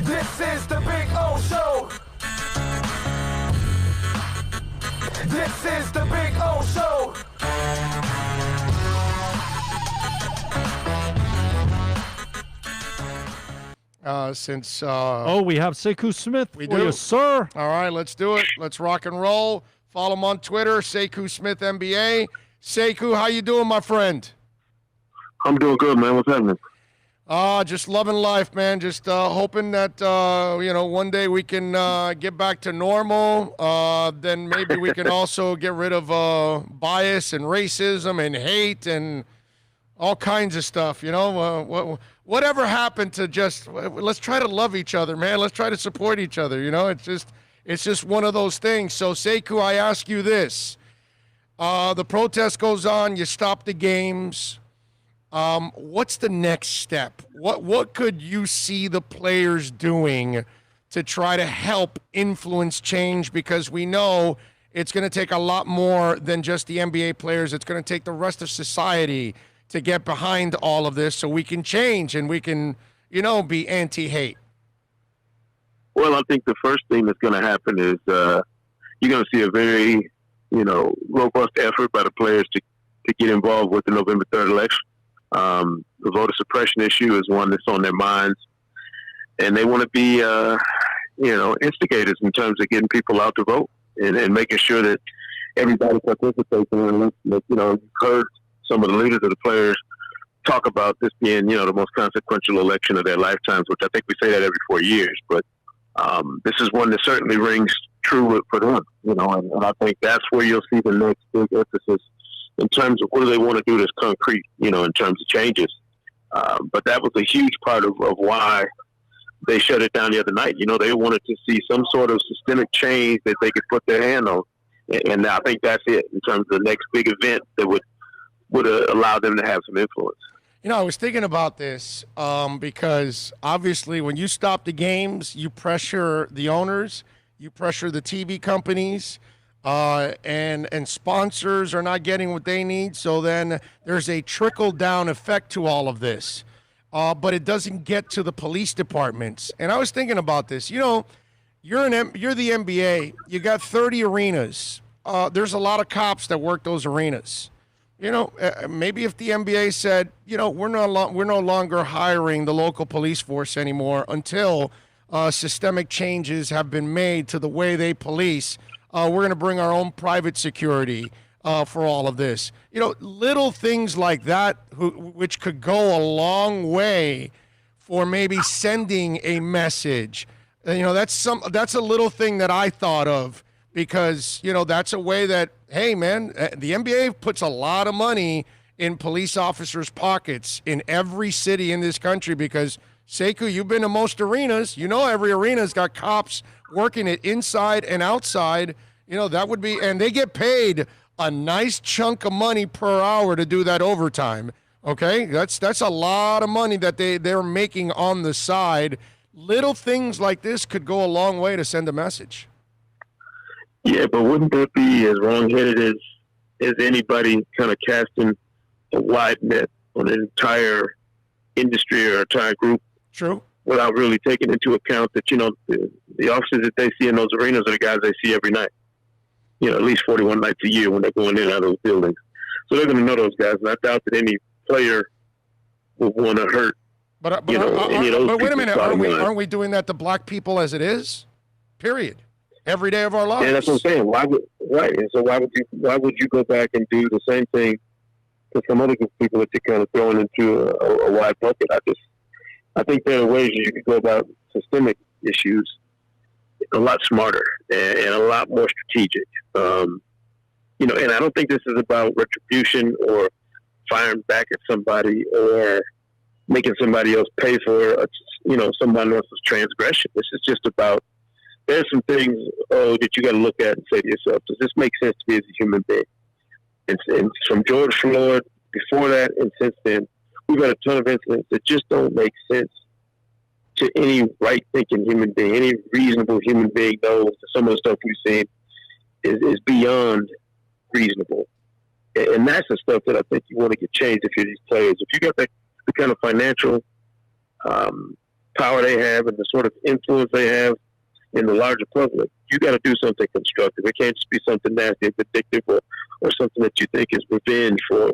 This is the Big O Show. This is the Big O Show. We have Sekou Smith. We for do, you, sir. All right, let's do it. Let's rock and roll. Follow him on Twitter, Sekou Smith NBA. Sekou, how you doing, my friend? I'm doing good, man. What's happening? Just loving life, man. Just hoping that one day we can get back to normal. Then maybe we can also get rid of bias and racism and hate and all kinds of stuff. Whatever happened to just let's try to love each other, man. Let's try to support each other. It's just one of those things. So, Sekou, I ask you this: the protest goes on. You stop the games. What's the next step? What could you see the players doing to try to help influence change? Because we know it's going to take a lot more than just the NBA players. It's going to take the rest of society to get behind all of this so we can change and we can, be anti-hate. Well, I think the first thing that's going to happen is you're going to see a very, robust effort by the players to get involved with the November 3rd election. The voter suppression issue is one that's on their minds, and they want to be, instigators in terms of getting people out to vote and making sure that everybody participates in it. You've heard some of the leaders of the players talk about this being, the most consequential election of their lifetimes, which I think we say that every 4 years, but this is one that certainly rings true for them, and I think that's where you'll see the next big emphasis in terms of what do they want to do that's concrete, in terms of changes. But that was a huge part of why they shut it down the other night. They wanted to see some sort of systemic change that they could put their hand on. And I think that's it in terms of the next big event that would allow them to have some influence. I was thinking about this because obviously when you stop the games, you pressure the owners, you pressure the TV companies, and sponsors are not getting what they need. So then there's a trickle-down effect to all of this. But it doesn't get to the police departments. And I was thinking about this. You're the NBA. You got 30 arenas. There's a lot of cops that work those arenas. Maybe if the NBA said, we're no longer hiring the local police force anymore until systemic changes have been made to the way they police. We're going to bring our own private security for all of this. Little things like that, which could go a long way for maybe sending a message. That's a little thing that I thought of because, that's a way that, hey, man, the NBA puts a lot of money in police officers' pockets in every city in this country because, Sekou, you've been to most arenas. Every arena's got cops working it inside and outside. That would be, and they get paid a nice chunk of money per hour to do that overtime. Okay, that's a lot of money that they're making on the side. Little things like this could go a long way to send a message. Yeah, but wouldn't that be as wrong-headed as anybody kind of casting a wide net on an entire industry or entire group? True. Without really taking into account that, the officers that they see in those arenas are the guys they see every night. At least 41 nights a year when they're going in and out of those buildings. So they're going to know those guys, and I doubt that any player will want to hurt, any of those but wait a minute, people. aren't we doing that to black people as it is? Period. Every day of our lives. Yeah, that's what I'm saying. And so why would you go back and do the same thing to some other group of people that you're kind of throwing into a wide bucket? I think there are ways you could go about systemic issues a lot smarter and a lot more strategic. And I don't think this is about retribution or firing back at somebody or making somebody else pay for, somebody else's transgression. This is just about, there's some things that you got to look at and say to yourself, does this make sense to me as a human being? And from George Floyd, before that and since then, we've had a ton of incidents that just don't make sense to any right-thinking human being. Any reasonable human being knows that some of the stuff we've seen is beyond reasonable. And that's the stuff that I think you want to get changed if you're these players. If you got the kind of financial power they have and the sort of influence they have in the larger public, you got to do something constructive. It can't just be something nasty and addictive or something that you think is revenge for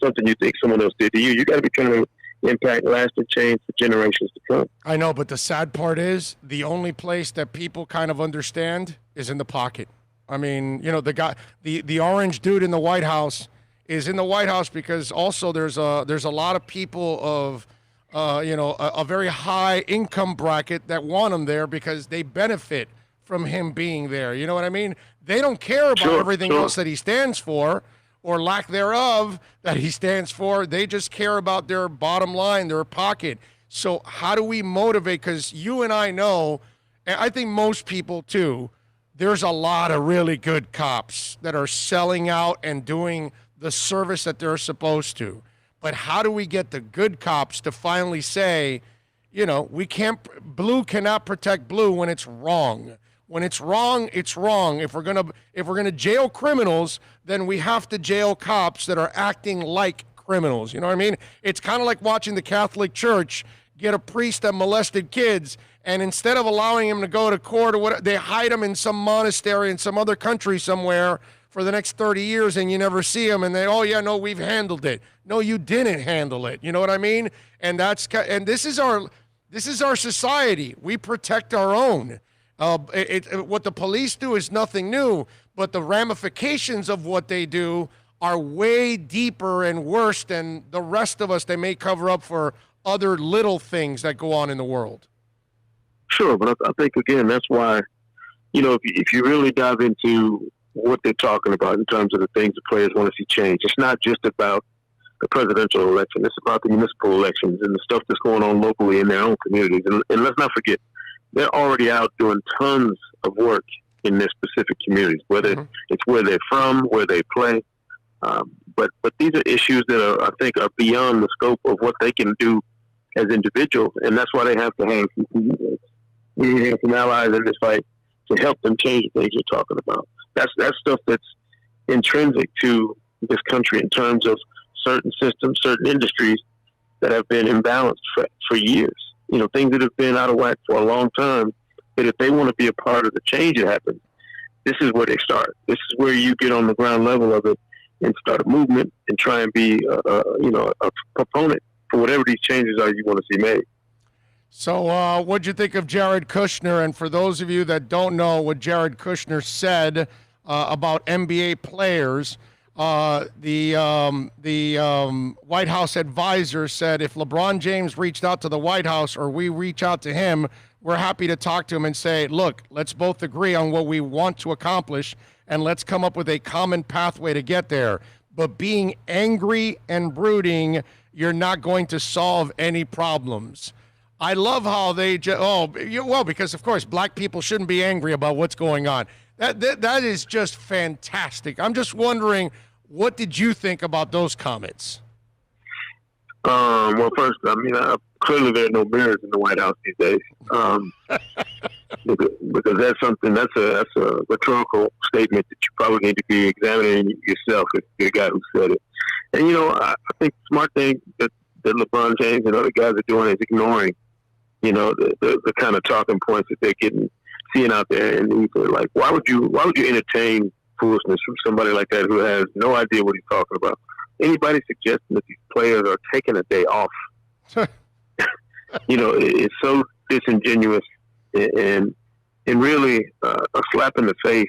something you think someone else did to you. You got to be trying to impact lasting change for generations to come. I know, but the sad part is the only place that people kind of understand is in the pocket. I mean, you know, the guy, the orange dude in the White House is in the White House because also there's a lot of people of a very high income bracket that want him there because they benefit from him being there. You know what I mean? They don't care about everything else that he stands for or lack thereof that he stands for. They just care about their bottom line, their pocket. So how do we motivate? Because you and I know, and I think most people too, there's a lot of really good cops that are selling out and doing the service that they're supposed to. But how do we get the good cops to finally say, you know, blue cannot protect blue when it's wrong. When it's wrong, it's wrong. If we're gonna jail criminals, then we have to jail cops that are acting like criminals. You know what I mean? It's kind of like watching the Catholic Church get a priest that molested kids, and instead of allowing him to go to court or whatever, they hide him in some monastery in some other country somewhere for the next 30 years, and you never see him, and we've handled it. No, you didn't handle it. You know what I mean? And this is our society. We protect our own. What the police do is nothing new, but the ramifications of what they do are way deeper and worse than the rest of us. They may cover up for other little things that go on in the world. Sure, but I think, again, that's why, you know, if you really dive into what they're talking about in terms of the things the players want to see change, it's not just about the presidential election. It's about the municipal elections and the stuff that's going on locally in their own communities. And let's not forget, they're already out doing tons of work in their specific communities, whether it's where they're from, where they play. But these are issues that I think are beyond the scope of what they can do as individuals, and that's why they have to have we have some allies in this fight to help them change the things you're talking about. That's stuff that's intrinsic to this country in terms of certain systems, certain industries that have been imbalanced for years. You know, things that have been out of whack for a long time. But if they want to be a part of the change that happens, this is where they start. This is where you get on the ground level of it and start a movement and try and be, a proponent for whatever these changes are you want to see made. So what'd you think of Jared Kushner? And for those of you that don't know what Jared Kushner said about NBA players, the White House advisor said if LeBron James reached out to the White House or we reach out to him, we're happy to talk to him and say, look, let's both agree on what we want to accomplish and let's come up with a common pathway to get there. But being angry and brooding, you're not going to solve any problems. I love how they because of course black people shouldn't be angry about what's going on. That is just fantastic. I'm just wondering, what did you think about those comments? Well, first, I mean, clearly there are no mirrors in the White House these days, because that's a rhetorical statement that you probably need to be examining yourself if you're the guy who said it. And, you know, I think the smart thing that LeBron James and other guys are doing is ignoring, you know, the kind of talking points that they're seeing out there. And like, why would you entertain foolishness from somebody like that who has no idea what he's talking about? Anybody suggesting that these players are taking a day off, you know, it's so disingenuous and really a slap in the face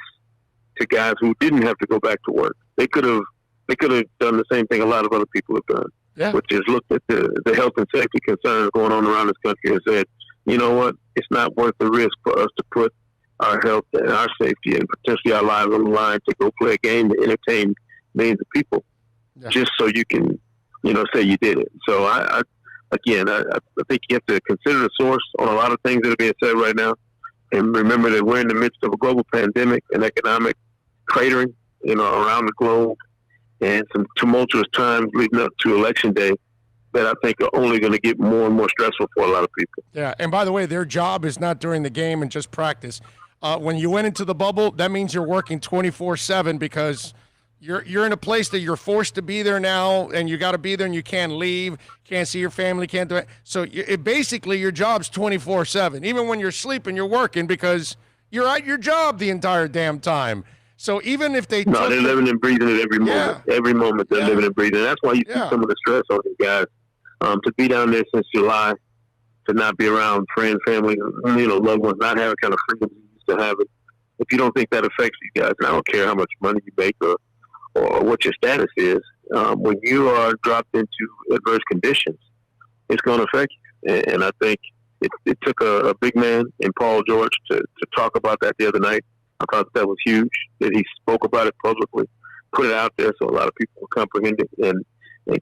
to guys who didn't have to go back to work. They could have done the same thing a lot of other people have done, which is looked at the health and safety concerns going on around this country and said, you know what, it's not worth the risk for us to put our health and our safety and potentially our lives on the line to go play a game to entertain millions of people. Yeah. Just so you can, you know, say you did it. So I think you have to consider the source on a lot of things that are being said right now, and remember that we're in the midst of a global pandemic and economic cratering, you know, around the globe, and some tumultuous times leading up to Election Day that I think are only going to get more and more stressful for a lot of people. Yeah, and by the way, their job is not during the game and just practice. When you went into the bubble, that means you're working 24/7 because You're in a place that you're forced to be there now, and you got to be there, and you can't leave, can't see your family, can't do it. So basically, your job's 24/7. Even when you're sleeping, you're working because you're at your job the entire damn time. So even if they they're living and breathing it every moment. Every moment they're living and breathing. That's why you see some of the stress on these guys. To be down there since July, to not be around friends, family, loved ones, not having kind of freedom you used to have it. If you don't think that affects you guys, and I don't care how much money you make or what your status is, when you are dropped into adverse conditions, it's going to affect you. And I think it took a big man in Paul George to talk about that the other night. I thought that was huge, that he spoke about it publicly, put it out there so a lot of people will comprehend it and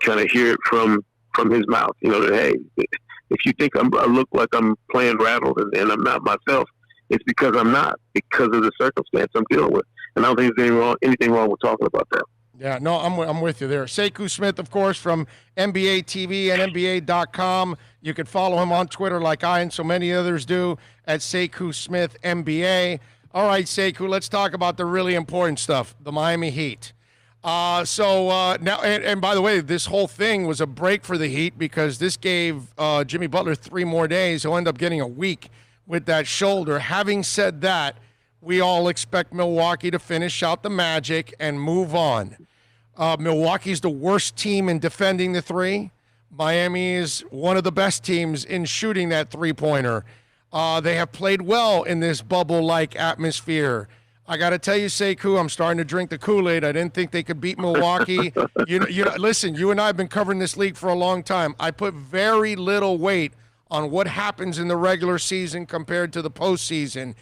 kind of hear it from his mouth. That, hey, if you think I look like I'm playing rattled and I'm not myself, it's because I'm not, because of the circumstance I'm dealing with. And I don't think there's anything wrong with talking about that. Yeah, no, I'm with you there. Sekou Smith, of course, from NBA TV and NBA.com. You can follow him on Twitter like I and so many others do at Sekou Smith NBA. All right, Sekou, let's talk about the really important stuff, the Miami Heat. Now, and by the way, this whole thing was a break for the Heat because this gave Jimmy Butler 3 more days. He'll end up getting a week with that shoulder. Having said that, we all expect Milwaukee to finish out the Magic and move on. Milwaukee's the worst team in defending the three. Miami is one of the best teams in shooting that three-pointer. They have played well in this bubble-like atmosphere. I got to tell you, Sekou, I'm starting to drink the Kool-Aid. I didn't think they could beat Milwaukee. Listen, you and I have been covering this league for a long time. I put very little weight on what happens in the regular season compared to the postseason.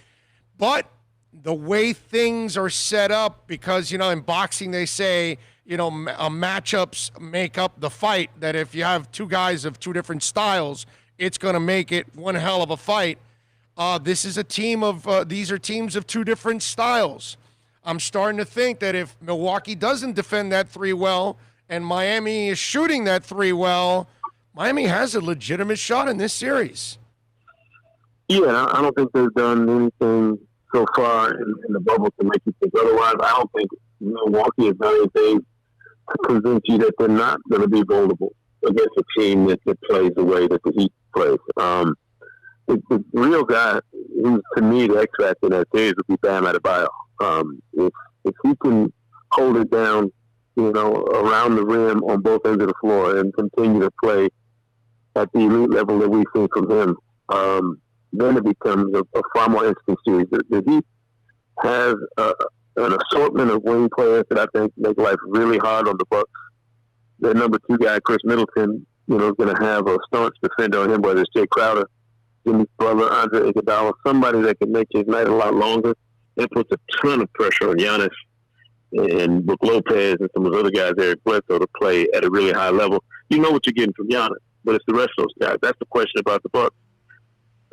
But the way things are set up, because, in boxing they say, matchups make up the fight, that if you have two guys of two different styles, it's going to make it one hell of a fight. This is a team of these are teams of two different styles. I'm starting to think that if Milwaukee doesn't defend that three well and Miami is shooting that three well, Miami has a legitimate shot in this series. Yeah, I don't think they've done anything so far in the bubble to make you think otherwise. I don't think Milwaukee has done anything to convince you that they're not going to be vulnerable against a team that plays the way that the Heat plays. The real guy, who's to me the X factor in that series, would be Bam Adebayo. If he can hold it down, around the rim on both ends of the floor and continue to play at the elite level that we've seen from him, then it becomes a far more interesting series. The Heat has an assortment of wing players that I think make life really hard on the Bucks. Their number 2 guy, Chris Middleton, is going to have a staunch defender on him, whether it's Jay Crowder, Jimmy Butler, Andre Iguodala, somebody that can make his night a lot longer. It puts a ton of pressure on Giannis and Brook Lopez and some of those other guys, Eric Bledsoe, to play at a really high level. You know what you're getting from Giannis, but it's the rest of those guys. That's the question about the Bucks.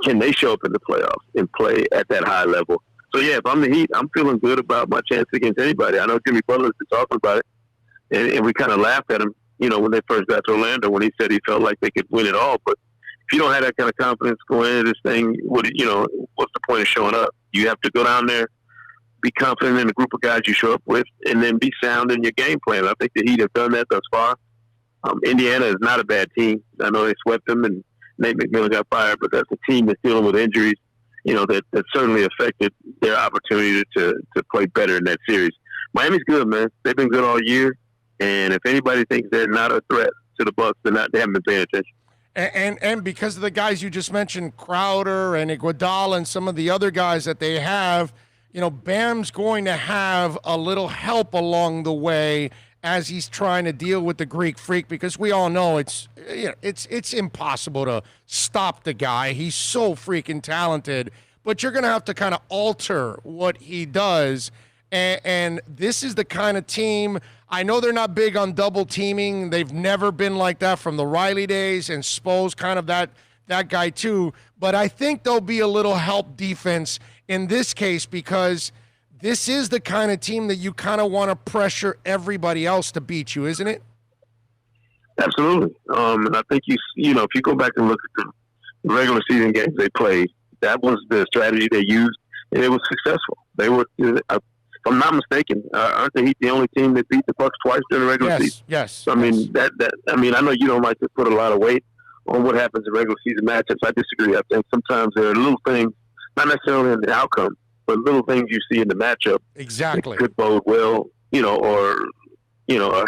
Can they show up in the playoffs and play at that high level? So, yeah, if I'm the Heat, I'm feeling good about my chance against anybody. I know Jimmy Butler's been talking about it, and we kind of laughed at him, when they first got to Orlando, when he said he felt like they could win it all. But if you don't have that kind of confidence going into this thing, what's the point of showing up? You have to go down there, be confident in the group of guys you show up with, and then be sound in your game plan. I think the Heat have done that thus far. Indiana is not a bad team. I know they swept them, and Nate McMillan got fired, but that's a team that's dealing with injuries, that certainly affected their opportunity to play better in that series. Miami's good, man. They've been good all year, and if anybody thinks they're not a threat to the Bucks, they haven't been paying attention. And because of the guys you just mentioned, Crowder and Iguodala and some of the other guys that they have, Bam's going to have a little help along the way as he's trying to deal with the Greek Freak, because we all know it's impossible to stop the guy. He's so freaking talented, but you're going to have to kind of alter what he does. And this is the kind of team, I know they're not big on double teaming. They've never been like that from the Riley days, and Spo's kind of that guy too. But I think there'll be a little help defense in this case, because this is the kind of team that you kind of want to pressure everybody else to beat you, isn't it? Absolutely. And I think if you go back and look at the regular season games they played, that was the strategy they used, and it was successful. They were, I'm not mistaken, aren't the Heat the only team that beat the Bucks twice during the regular season? Yes. So, I mean, I know you don't like to put a lot of weight on what happens in regular season matchups. I disagree. I think sometimes there are little things, not necessarily in the outcome, but little things you see in the matchup exactly that could bode well, or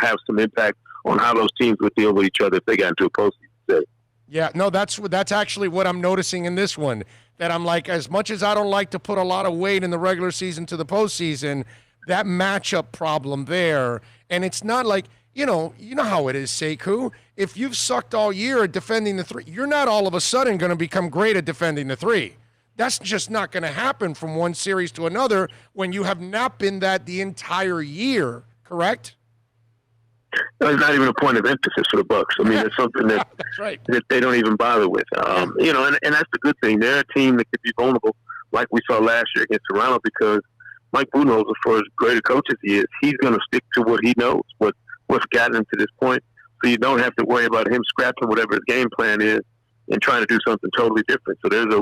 have some impact on how those teams would deal with each other if they got into a postseason setting. Yeah, no, that's actually what I'm noticing in this one. That I'm like, as much as I don't like to put a lot of weight in the regular season to the postseason, that matchup problem there, and it's not like, you know how it is, Sekou. If you've sucked all year at defending the three, you're not all of a sudden going to become great at defending the three. That's just not going to happen from one series to another when you have not been that the entire year, correct? It's not even a point of emphasis for the Bucks. I mean, it's something that that's right. that they don't even bother with. And that's the good thing. They're a team that could be vulnerable, like we saw last year against Toronto, because Mike Budenholzer, for as great a coach as he is, he's going to stick to what he knows, what's gotten him to this point. So you don't have to worry about him scrapping whatever his game plan is and trying to do something totally different. So there's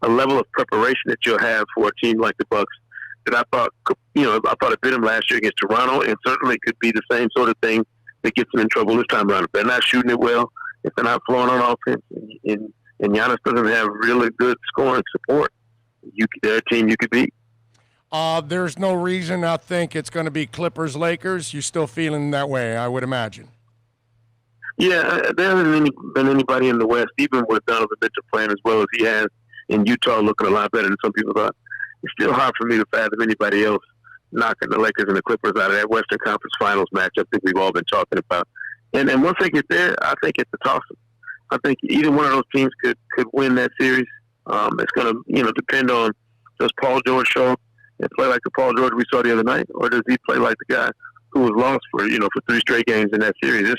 a level of preparation that you'll have for a team like the Bucks that I thought it bit him last year against Toronto, and certainly could be the same sort of thing that gets them in trouble this time around. If they're not shooting it well, if they're not flowing on offense, and Giannis doesn't have really good scoring support, they're a team you could beat. There's no reason I think it's going to be Clippers-Lakers. You're still feeling that way, I would imagine. Yeah, there hasn't been anybody in the West, even with Donovan Mitchell playing as well as he has, in Utah looking a lot better than some people thought. It's still hard for me to fathom anybody else knocking the Lakers and the Clippers out of that Western Conference Finals matchup that we've all been talking about. And once they get there, I think it's a toss-up. I think either one of those teams could win that series. It's going to depend on, does Paul George show up and play like the Paul George we saw the other night, or does he play like the guy who was lost for 3 straight games in that series?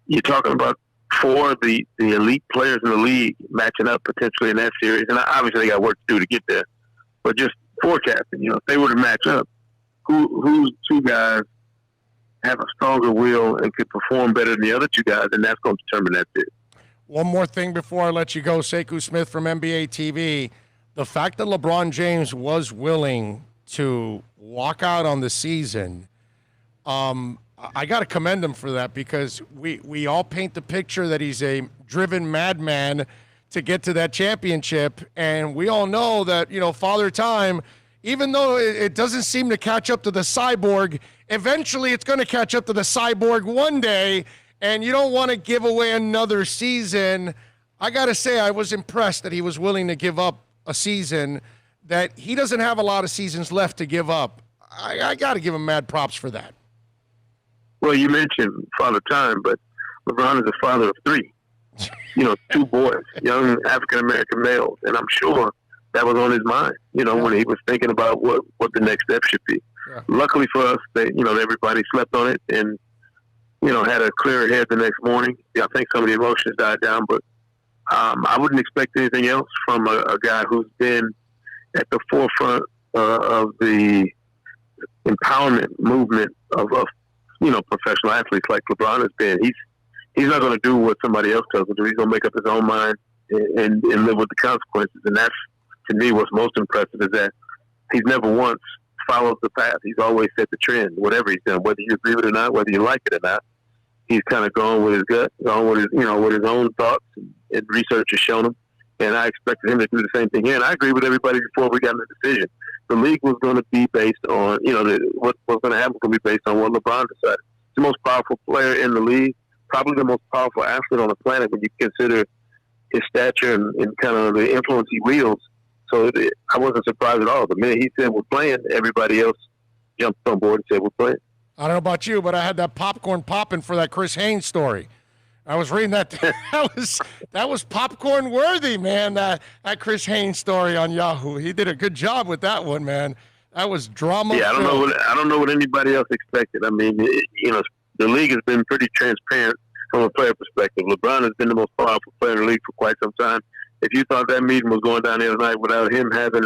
You're talking about 4 of the elite players in the league matching up potentially in that series, and obviously they got work to do to get there. But just forecasting, if they were to match up, whose 2 guys have a stronger will and could perform better than the other 2 guys, and that's going to determine that series. One more thing before I let you go, Sekou Smith from NBA TV. The fact that LeBron James was willing to walk out on the season, I got to commend him for that, because we all paint the picture that he's a driven madman to get to that championship, and we all know that, Father Time, even though it doesn't seem to catch up to the cyborg, eventually it's going to catch up to the cyborg one day, and you don't want to give away another season. I got to say, I was impressed that he was willing to give up a season, that he doesn't have a lot of seasons left to give up. I got to give him mad props for that. Well, you mentioned Father Time, but LeBron is a father of 3. 2 boys, young African-American males, and I'm sure that was on his mind, when he was thinking about what the next step should be. Yeah. Luckily for us, everybody slept on it and, had a clearer head the next morning. Yeah, I think some of the emotions died down, but I wouldn't expect anything else from a guy who's been at the forefront of the empowerment movement of professional athletes like LeBron has been. He's not going to do what somebody else tells him to do. He's going to make up his own mind and live with the consequences. And that's, to me, what's most impressive, is that he's never once followed the path. He's always set the trend, whatever he's done, whether you agree with it or not, whether you like it or not. He's kind of gone with his gut, gone with his, with his own thoughts, and research has shown him. And I expected him to do the same thing here. And I agree with everybody before we got in the decision. The league was going to be based on, what was going to happen was going to be based on what LeBron decided. The most powerful player in the league, probably the most powerful athlete on the planet when you consider his stature and kind of the influence he wields. So I wasn't surprised at all. The minute he said we're playing, everybody else jumped on board and said we're playing. I don't know about you, but I had that popcorn popping for that Chris Haynes story. I was reading that. That was popcorn worthy, man. That Chris Haynes story on Yahoo. He did a good job with that one, man. That was drama. Yeah, I don't know what anybody else expected. I mean, the league has been pretty transparent from a player perspective. LeBron has been the most powerful player in the league for quite some time. If you thought that meeting was going down the other night without him having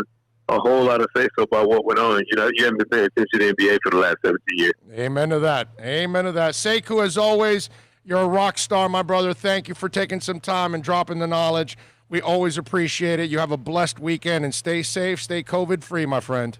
a whole lot of say-so about what went on, you haven't been paying attention to the NBA for the last 17 years. Amen to that. Amen to that. Sekou, as always, you're a rock star, my brother. Thank you for taking some time and dropping the knowledge. We always appreciate it. You have a blessed weekend, and stay safe, stay COVID-free, my friend.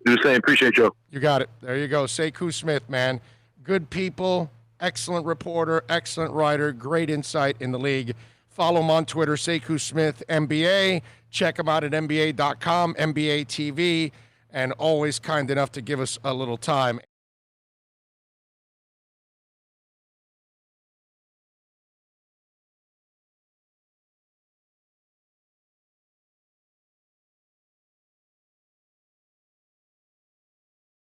Do the same. Appreciate you. You got it. There you go. Sekou Smith, man. Good people, excellent reporter, excellent writer, great insight in the league. Follow him on Twitter, Sekou Smith NBA. Check him out at NBA.com, NBA TV, and always kind enough to give us a little time.